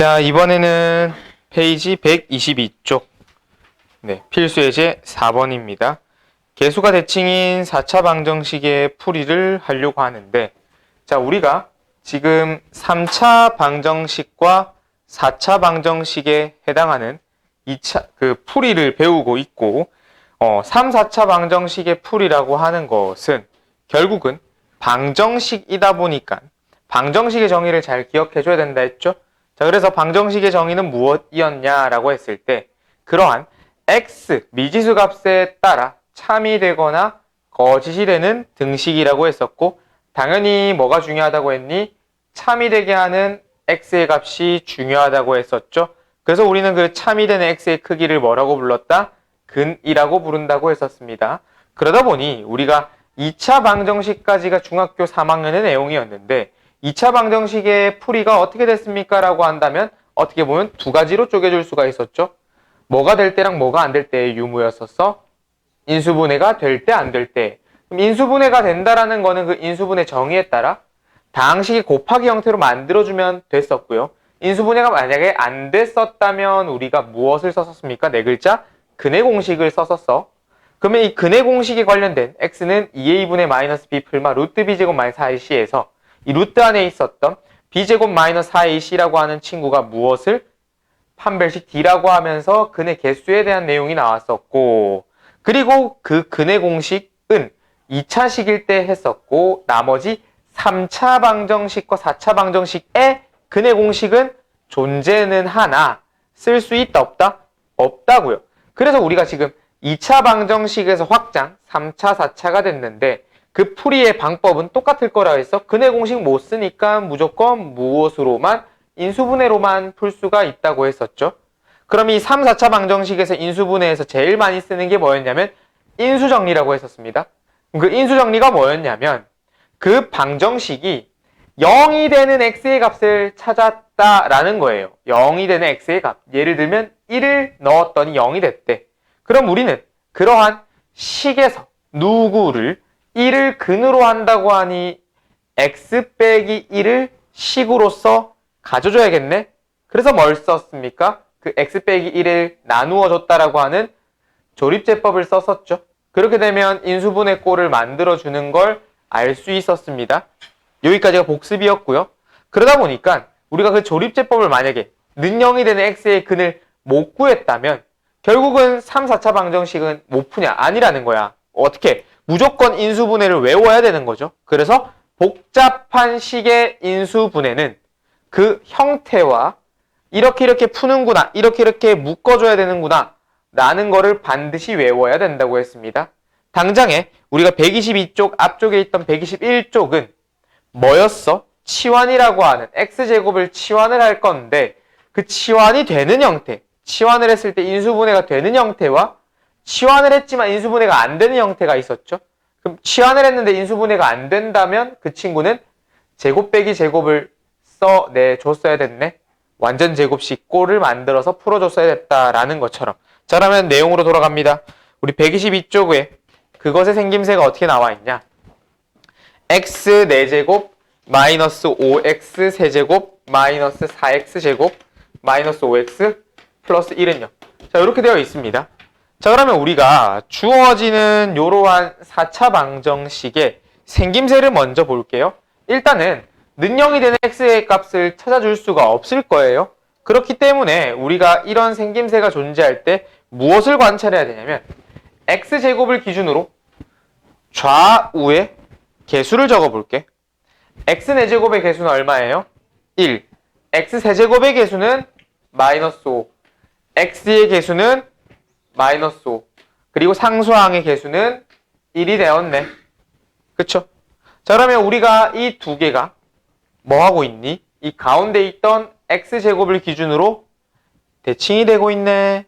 자, 이번에는 페이지 122쪽 필수 예제 4번입니다. 개수가 대칭인 4차 방정식의 풀이를 하려고 하는데, 자, 우리가 지금 3차 방정식과 4차 방정식에 해당하는 2차 풀이를 배우고 있고, 3, 4차 방정식의 풀이라고 하는 것은 결국은 방정식이다 보니까 방정식의 정의를 잘 기억해 줘야 된다 했죠? 자, 그래서 방정식의 정의는 무엇이었냐라고 했을 때 그러한 x 미지수 값에 따라 참이 되거나 거짓이 되는 등식이라고 했었고, 당연히 뭐가 중요하다고 했니? 참이 되게 하는 x의 값이 중요하다고 했었죠. 그래서 우리는 그 참이 되는 x의 크기를 뭐라고 불렀다? 근이라고 부른다고 했었습니다. 그러다 보니 우리가 2차 방정식까지가 중학교 3학년의 내용이었는데 2차 방정식의 풀이가 어떻게 됐습니까? 라고 한다면 어떻게 보면 두 가지로 쪼개줄 수가 있었죠. 뭐가 될 때랑 뭐가 안 될 때의 유무였었어? 인수분해가 될 때, 안 될 때. 그럼 인수분해가 된다라는 거는 그 인수분해 정의에 따라 다항식이 곱하기 형태로 만들어주면 됐었고요. 인수분해가 만약에 안 됐었다면 우리가 무엇을 썼었습니까? 네 글자? 근의 공식을 썼었어. 그러면 이 근의 공식에 관련된 x는 2a분의 마이너스 b 풀마 루트 b제곱 마이너스 4ac에서 이 루트 안에 있었던 b제곱 마이너스 4ac라고 하는 친구가 무엇을? 판별식 d라고 하면서 근의 개수에 대한 내용이 나왔었고, 그리고 그 근의 공식은 2차식일 때 했었고, 나머지 3차 방정식과 4차 방정식의 근의 공식은 존재는 하나 쓸 수 있다 없다? 없다고요. 그래서 우리가 지금 2차 방정식에서 확장 3차 4차가 됐는데 그 풀이의 방법은 똑같을 거라 해서 근의 공식 못 쓰니까 무조건 무엇으로만? 인수분해로만 풀 수가 있다고 했었죠. 그럼 이 3, 4차 방정식에서 인수분해에서 제일 많이 쓰는 게 뭐였냐면 인수정리라고 했었습니다. 그 인수정리가 뭐였냐면 그 방정식이 0이 되는 x의 값을 찾았다라는 거예요. 0이 되는 x의 값. 예를 들면 1을 넣었더니 0이 됐대. 그럼 우리는 그러한 식에서 누구를 1을 근으로 한다고 하니 x 빼기 1을 식으로서 가져줘야겠네. 그래서 뭘 썼습니까? 그 x 빼기 1을 나누어 줬다라고 하는 조립제법을 썼었죠. 그렇게 되면 인수분해 꼴을 만들어주는 걸 알 수 있었습니다. 여기까지가 복습이었고요. 그러다 보니까 우리가 그 조립제법을 만약에 는 0이 되는 x의 근을 못 구했다면 결국은 3, 4차 방정식은 못 푸냐? 아니라는 거야. 어떻게? 무조건 인수분해를 외워야 되는 거죠. 그래서 복잡한 식의 인수분해는 그 형태와 이렇게 푸는구나, 이렇게 묶어줘야 되는구나 라는 거를 반드시 외워야 된다고 했습니다. 당장에 우리가 122쪽 앞쪽에 있던 121쪽은 뭐였어? 치환이라고 하는 x제곱을 치환을 할 건데 그 치환이 되는 형태, 치환을 했을 때 인수분해가 되는 형태와 치환을 했지만 인수분해가 안 되는 형태가 있었죠. 그럼 치환을 했는데 인수분해가 안 된다면 그 친구는 제곱 빼기 제곱을 써내줬어야 됐네. 완전 제곱식 꼴을 만들어서 풀어줬어야 됐다라는 것처럼. 자, 그러면 내용으로 돌아갑니다. 우리 122쪽에 그것의 생김새가 어떻게 나와 있냐. x 4제곱 마이너스 5x 세제곱 마이너스 4x 제곱 마이너스 5x 플러스 1은요. 자, 이렇게 되어 있습니다. 자, 그러면 우리가 주어지는 이러한 4차 방정식의 생김새를 먼저 볼게요. 일단은 는 0이 되는 x의 값을 찾아줄 수가 없을 거예요. 그렇기 때문에 우리가 이런 생김새가 존재할 때 무엇을 관찰해야 되냐면 x제곱을 기준으로 좌우에 개수를 적어볼게. x 4제곱의 개수는 얼마예요? 1. x 세제곱의 개수는 마이너스 5. x의 개수는 마이너스 5. 그리고 상수항의 개수는 1이 되었네. 그쵸? 자, 그러면 우리가 이 두 개가 뭐 하고 있니? 이 가운데 있던 x제곱을 기준으로 대칭이 되고 있네.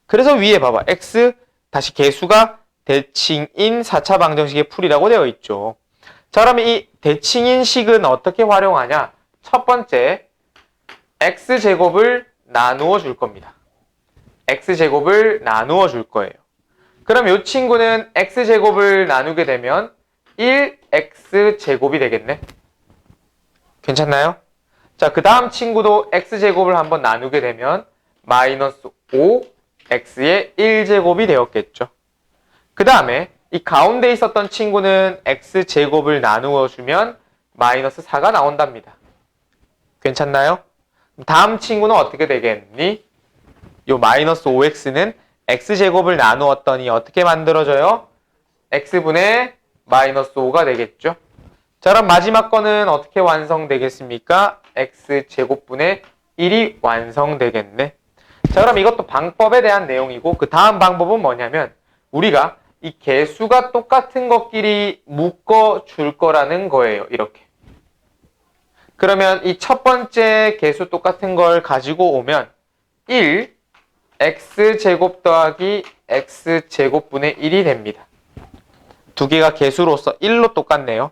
그래서 위에 봐봐. x 다시 개수가 대칭인 4차 방정식의 풀이라고 되어 있죠. 자, 그러면 이 대칭인 식은 어떻게 활용하냐? 첫 번째, x제곱을 나누어 줄 겁니다. x제곱을 나누어 줄 거예요. 그럼 이 친구는 x제곱을 나누게 되면 1x제곱이 되겠네. 괜찮나요? 자, 그 다음 친구도 x제곱을 한번 나누게 되면 마이너스 5x의 1제곱이 되었겠죠. 그 다음에 이 가운데 있었던 친구는 x제곱을 나누어 주면 마이너스 4가 나온답니다. 괜찮나요? 다음 친구는 어떻게 되겠니? 요 마이너스 5x는 x제곱을 나누었더니 어떻게 만들어져요? x분의 마이너스 5가 되겠죠. 자, 그럼 마지막 거는 어떻게 완성되겠습니까? x제곱분의 1이 완성되겠네. 자, 그럼 이것도 방법에 대한 내용이고 그 다음 방법은 뭐냐면 우리가 이 개수가 똑같은 것끼리 묶어 줄 거라는 거예요. 이렇게. 그러면 이 첫 번째 개수 똑같은 걸 가지고 오면 1 x제곱 더하기 x제곱분의 1이 됩니다. 두 개가 개수로서 1로 똑같네요.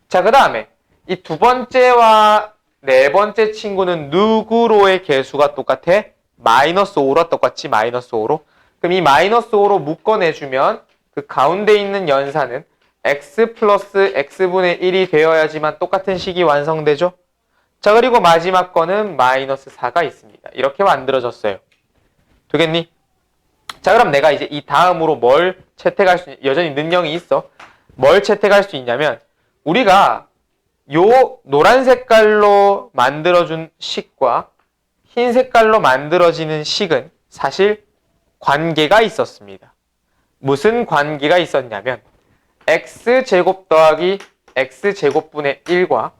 자, 그 다음에 이 두 번째와 네 번째 친구는 누구로의 개수가 똑같아? 마이너스 5로 똑같지, 마이너스 5로. 그럼 이 마이너스 5로 묶어내주면 그 가운데 있는 연산은 x 플러스 x분의 1이 되어야지만 똑같은 식이 완성되죠? 자, 그리고 마지막 거는 마이너스 4가 있습니다. 이렇게 만들어졌어요. 되겠니? 자, 그럼 내가 이제 이 다음으로 뭘 채택할 수, 여전히 능력이 있어. 뭘 채택할 수 있냐면, 우리가 요 노란 색깔로 만들어준 식과 흰 색깔로 만들어지는 식은 사실 관계가 있었습니다. 무슨 관계가 있었냐면, x제곱 더하기 x제곱분의 1과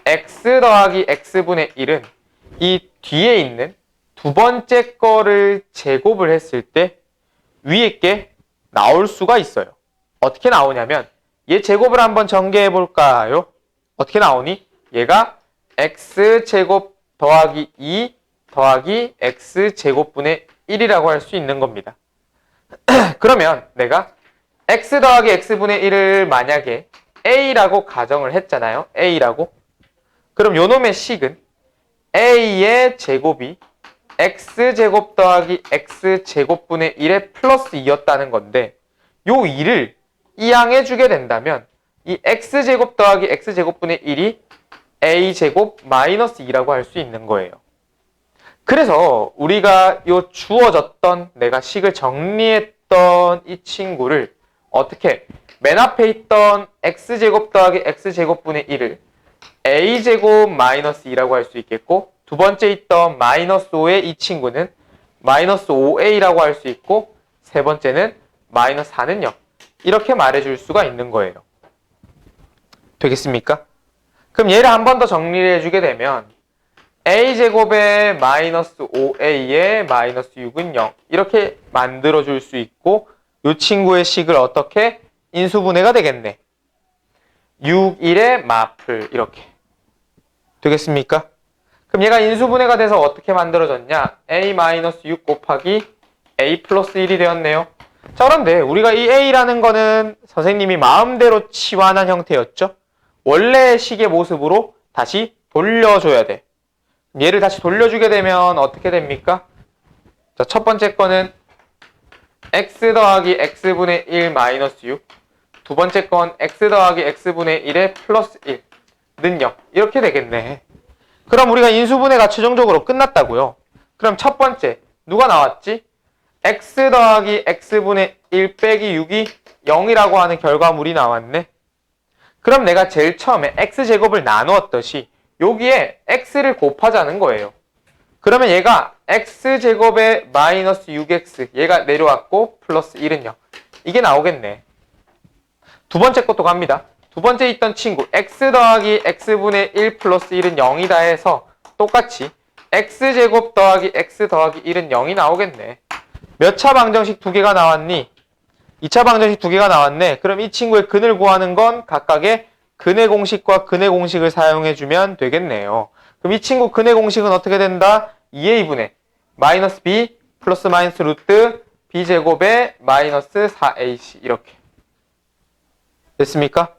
x 더하기 x분의 1은 이 뒤에 있는 두 번째 거를 제곱을 했을 때 위에 게 나올 수가 있어요. 어떻게 나오냐면 얘 제곱을 한번 전개해 볼까요? 어떻게 나오니? 얘가 x제곱 더하기 2 더하기 x제곱분의 1이라고 할 수 있는 겁니다. 그러면 내가 x 더하기 x분의 1을 만약에 a라고 가정을 했잖아요. a라고. 그럼 요놈의 식은 a의 제곱이 x제곱 더하기 x제곱분의 1의 플러스 2였다는 건데 요 2를 이항해주게 된다면 이 x제곱 더하기 x제곱분의 1이 a제곱 마이너스 2라고 할 수 있는 거예요. 그래서 우리가 요 주어졌던 내가 식을 정리했던 이 친구를 어떻게 맨 앞에 있던 x제곱 더하기 x제곱분의 1을 a제곱 마이너스 2라고 할 수 있겠고 두 번째 있던 마이너스 5의 이 친구는 마이너스 5a라고 할 수 있고 세 번째는 마이너스 4는 0 이렇게 말해줄 수가 있는 거예요. 되겠습니까? 그럼 얘를 한 번 더 정리를 해주게 되면 a제곱에 마이너스 5a에 마이너스 6은 0 이렇게 만들어줄 수 있고 이 친구의 식을 어떻게? 인수분해가 되겠네. 6, 1의 마플 이렇게 되겠습니까? 그럼 얘가 인수분해가 돼서 어떻게 만들어졌냐? a-6 곱하기 a 플러스 1이 되었네요. 자, 그런데 우리가 이 a라는 거는 선생님이 마음대로 치환한 형태였죠? 원래의 식의 모습으로 다시 돌려줘야 돼. 얘를 다시 돌려주게 되면 어떻게 됩니까? 자, 첫 번째 거는 x 더하기 x분의 1 마이너스 6 두 번째 건 x 더하기 x분의 1의 플러스 1는 0 이렇게 되겠네. 그럼 우리가 인수분해가 최종적으로 끝났다고요. 그럼 첫 번째 누가 나왔지? x 더하기 x분의 1 빼기 6이 0이라고 하는 결과물이 나왔네. 그럼 내가 제일 처음에 x제곱을 나누었듯이 여기에 x를 곱하자는 거예요. 그러면 얘가 x제곱에 마이너스 6x 얘가 내려왔고 플러스 1은 0 이게 나오겠네. 두 번째 것도 갑니다. 두 번째 있던 친구 x 더하기 x분의 1 플러스 1은 0이다 해서 똑같이 x제곱 더하기 x 더하기 1은 0이 나오겠네. 몇 차 방정식 두 개가 나왔니? 2차 방정식 두 개가 나왔네. 그럼 이 친구의 근을 구하는 건 각각의 근의 공식과 근의 공식을 사용해주면 되겠네요. 그럼 이 친구 근의 공식은 어떻게 된다? 2a분의 마이너스 b 플러스 마이너스 루트 b제곱에 마이너스 4ac 이렇게 됐습니까?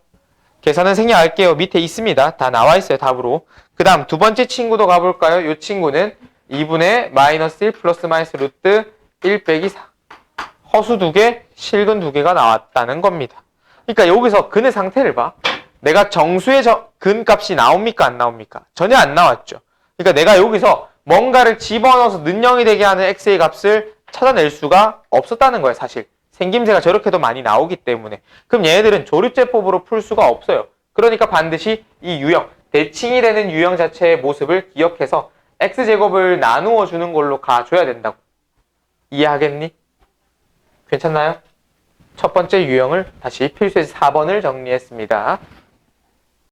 계산은 생략할게요. 밑에 있습니다. 다 나와 있어요. 답으로. 그 다음 두 번째 친구도 가볼까요? 이 친구는 2분의 마이너스 1 플러스 마이너스 루트 1 빼기 4 허수 두 개, 실근 두 개가 나왔다는 겁니다. 그러니까 여기서 근의 상태를 봐. 내가 정수의 근값이 나옵니까? 안 나옵니까? 전혀 안 나왔죠. 그러니까 내가 여기서 뭔가를 집어넣어서 는영이 되게 하는 x의 값을 찾아낼 수가 없었다는 거예요, 사실. 생김새가 저렇게도 많이 나오기 때문에. 그럼 얘네들은 조립제법으로 풀 수가 없어요. 그러니까 반드시 이 유형, 대칭이 되는 유형 자체의 모습을 기억해서 x제곱을 나누어 주는 걸로 가줘야 된다고. 이해하겠니? 괜찮나요? 첫 번째 유형을 다시 필수에서 4번을 정리했습니다.